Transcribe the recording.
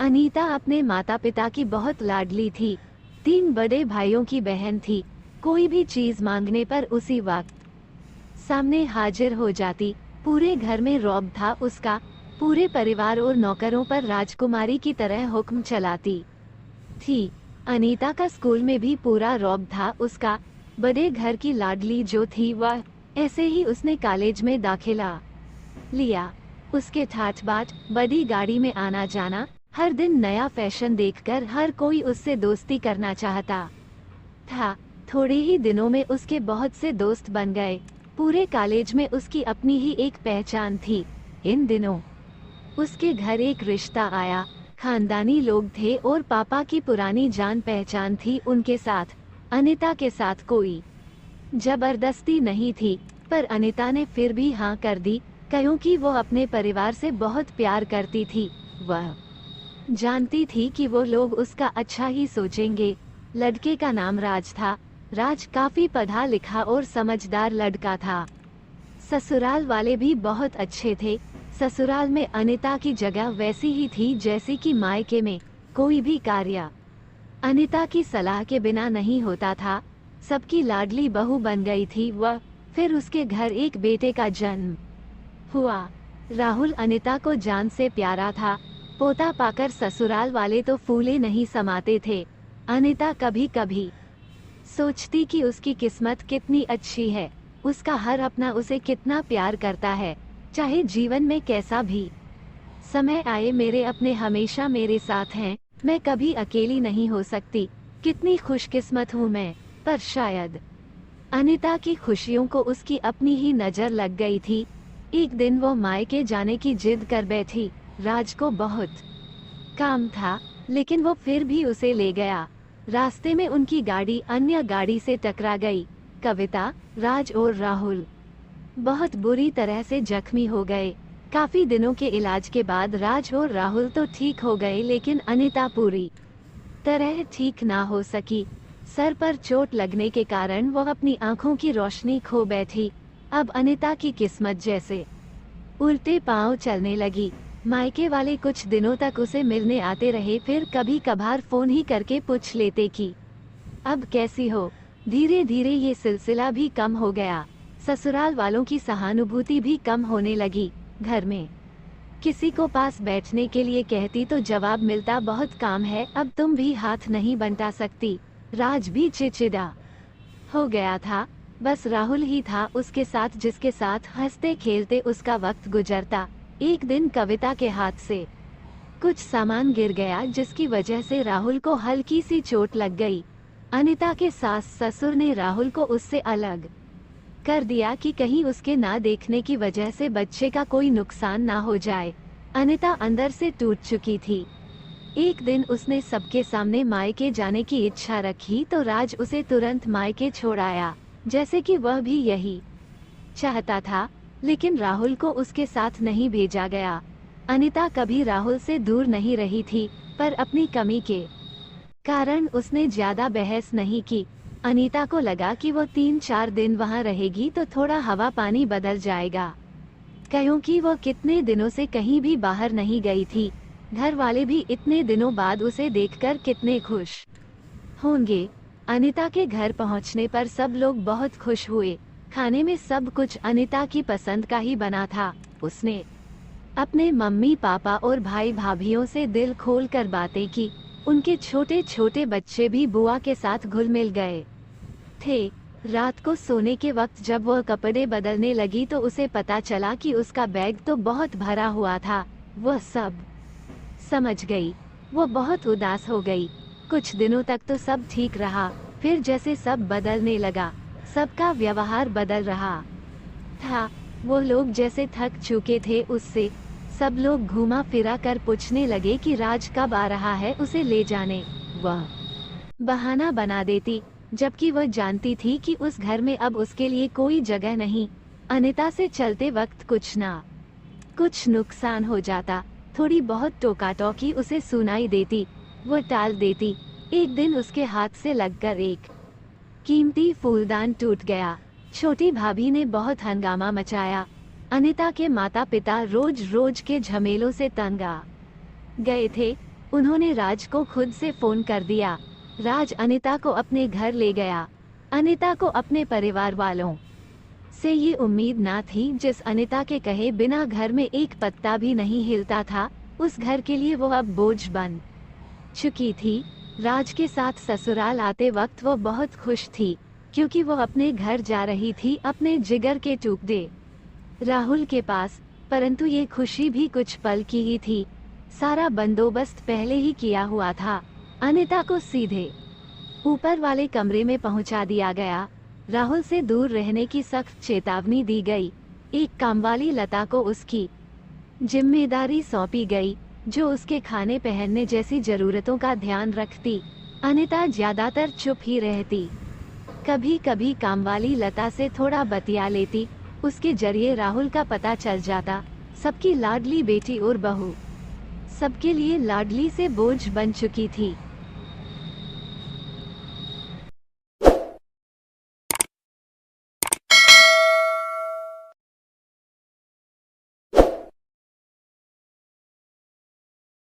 अनीता अपने माता पिता की बहुत लाडली थी। 3 बड़े भाइयों की बहन थी। कोई भी चीज मांगने पर उसी वक्त सामने हाजिर हो जाती। पूरे घर में रौब था उसका। पूरे परिवार और नौकरों पर राजकुमारी की तरह हुक्म चलाती थी। अनीता का स्कूल में भी पूरा रौब था उसका। बड़े घर की लाडली जो थी वह, ऐसे ही उसने कॉलेज में दाखिला लिया। उसके ठाठ बाट, बड़ी गाड़ी में आना जाना, हर दिन नया फैशन देखकर हर कोई उससे दोस्ती करना चाहता था। थोड़े ही दिनों में उसके बहुत से दोस्त बन गए। पूरे कॉलेज में उसकी अपनी ही एक पहचान थी। इन दिनों उसके घर एक रिश्ता आया। खानदानी लोग थे और पापा की पुरानी जान पहचान थी उनके साथ। अनिता के साथ कोई जबरदस्ती नहीं थी, पर अनिता ने फिर भी हाँ कर दी, क्योंकि वो अपने परिवार से बहुत प्यार करती थी। वह जानती थी कि वो लोग उसका अच्छा ही सोचेंगे। लड़के का नाम राज था। राज काफी पढ़ा लिखा और समझदार लड़का था। ससुराल वाले भी बहुत अच्छे थे। ससुराल में अनिता की जगह वैसी ही थी जैसी कि मायके में। कोई भी कार्य अनिता की सलाह के बिना नहीं होता था। सबकी लाडली बहू बन गई थी वह। फिर उसके घर एक बेटे का जन्म हुआ। राहुल अनिता को जान से प्यारा था। पोता पाकर ससुराल वाले तो फूले नहीं समाते थे। अनिता कभी कभी सोचती कि उसकी किस्मत कितनी अच्छी है। उसका हर अपना उसे कितना प्यार करता है। चाहे जीवन में कैसा भी समय आए, मेरे अपने हमेशा मेरे साथ हैं। मैं कभी अकेली नहीं हो सकती। कितनी खुशकिस्मत हूँ मैं। पर शायद अनिता की खुशियों को उसकी अपनी ही नजर लग गई थी। एक दिन वो मायके जाने की जिद कर बैठी। राज को बहुत काम था, लेकिन वो फिर भी उसे ले गया। रास्ते में उनकी गाड़ी अन्य गाड़ी से टकरा गई। कविता, राज और राहुल बहुत बुरी तरह से जख्मी हो गए। काफी दिनों के इलाज के बाद राज और राहुल तो ठीक हो गए, लेकिन अनिता पूरी तरह ठीक ना हो सकी। सर पर चोट लगने के कारण वो अपनी आंखों की रोशनी खो बैठी। अब अनिता की किस्मत जैसे उल्टे पांव चलने लगी। मायके वाले कुछ दिनों तक उसे मिलने आते रहे, फिर कभी कभार फोन ही करके पूछ लेते कि अब कैसी हो। धीरे धीरे ये सिलसिला भी कम हो गया। ससुराल वालों की सहानुभूति भी कम होने लगी। घर में किसी को पास बैठने के लिए कहती तो जवाब मिलता, बहुत काम है, अब तुम भी हाथ नहीं बंटा सकती। राज भी चिड़चिड़ा हो गया था। बस राहुल ही था उसके साथ, जिसके साथ हंसते खेलते उसका वक्त गुजरता। एक दिन कविता के हाथ से कुछ सामान गिर गया, जिसकी वजह से राहुल को हल्की सी चोट लग गई। अनिता के सास ससुर ने राहुल को उससे अलग कर दिया कि कहीं उसके ना देखने की वजह से बच्चे का कोई नुकसान ना हो जाए। अनिता अंदर से टूट चुकी थी। एक दिन उसने सबके सामने मायके जाने की इच्छा रखी तो राज उसे तुरंत मायके छोड़ आया, जैसे कि वह भी यही चाहता था। लेकिन राहुल को उसके साथ नहीं भेजा गया। अनिता कभी राहुल से दूर नहीं रही थी, पर अपनी कमी के कारण उसने ज्यादा बहस नहीं की। अनीता को लगा कि वो 3-4 दिन वहां रहेगी तो थोड़ा हवा पानी बदल जाएगा, क्योंकि वो कितने दिनों से कहीं भी बाहर नहीं गई थी। घर वाले भी इतने दिनों बाद उसे देखकर कितने खुश होंगे। अनीता के घर पहुंचने पर सब लोग बहुत खुश हुए। खाने में सब कुछ अनीता की पसंद का ही बना था। उसने अपने मम्मी पापा और भाई भाभीियों से दिल खोल कर बातें की। उनके छोटे छोटे बच्चे भी बुआ के साथ घुल मिल गए थे। रात को सोने के वक्त जब वह कपड़े बदलने लगी तो उसे पता चला कि उसका बैग तो बहुत भरा हुआ था। वह सब समझ गई। वो बहुत उदास हो गई। कुछ दिनों तक तो सब ठीक रहा, फिर जैसे सब बदलने लगा, सबका व्यवहार बदल रहा था। वो लोग जैसे थक चुके थे उससे। सब लोग घुमा फिरा कर पूछने लगे कि राज कब आ रहा है उसे ले जाने। वह बहाना बना देती, जबकि वह जानती थी कि उस घर में अब उसके लिए कोई जगह नहीं। अनिता से चलते वक्त कुछ ना कुछ नुकसान हो जाता। थोड़ी बहुत टोका-टोकी उसे सुनाई देती, वो टाल देती। एक दिन उसके हाथ से लगकर एक कीमती फूलदान टूट गया। छोटी भाभी ने बहुत हंगामा मचाया। अनिता के माता पिता रोज रोज के झमेलों से तंग आ गए थे। उन्होंने राज को खुद से फोन कर दिया। राज अनिता को अपने घर ले गया। अनिता को अपने परिवार वालों से ये उम्मीद ना थी। जिस अनिता के कहे बिना घर में एक पत्ता भी नहीं हिलता था, उस घर के लिए वो अब बोझ बन चुकी थी। राज के साथ ससुराल आते वक्त वो बहुत खुश थी, क्योंकि वो अपने घर जा रही थी, अपने जिगर के टुकड़े राहुल के पास। परंतु ये खुशी भी कुछ पल की ही थी। सारा बंदोबस्त पहले ही किया हुआ था। अनिता को सीधे ऊपर वाले कमरे में पहुंचा दिया गया। राहुल से दूर रहने की सख्त चेतावनी दी गई। एक कामवाली लता को उसकी जिम्मेदारी सौंपी गई, जो उसके खाने पहनने जैसी जरूरतों का ध्यान रखती। अनिता ज्यादातर चुप ही रहती। कभी कभी कामवाली लता से थोड़ा बतिया लेती। उसके जरिए राहुल का पता चल जाता। सबकी लाडली बेटी और बहू सबके लिए लाडली से बोझ बन चुकी थी।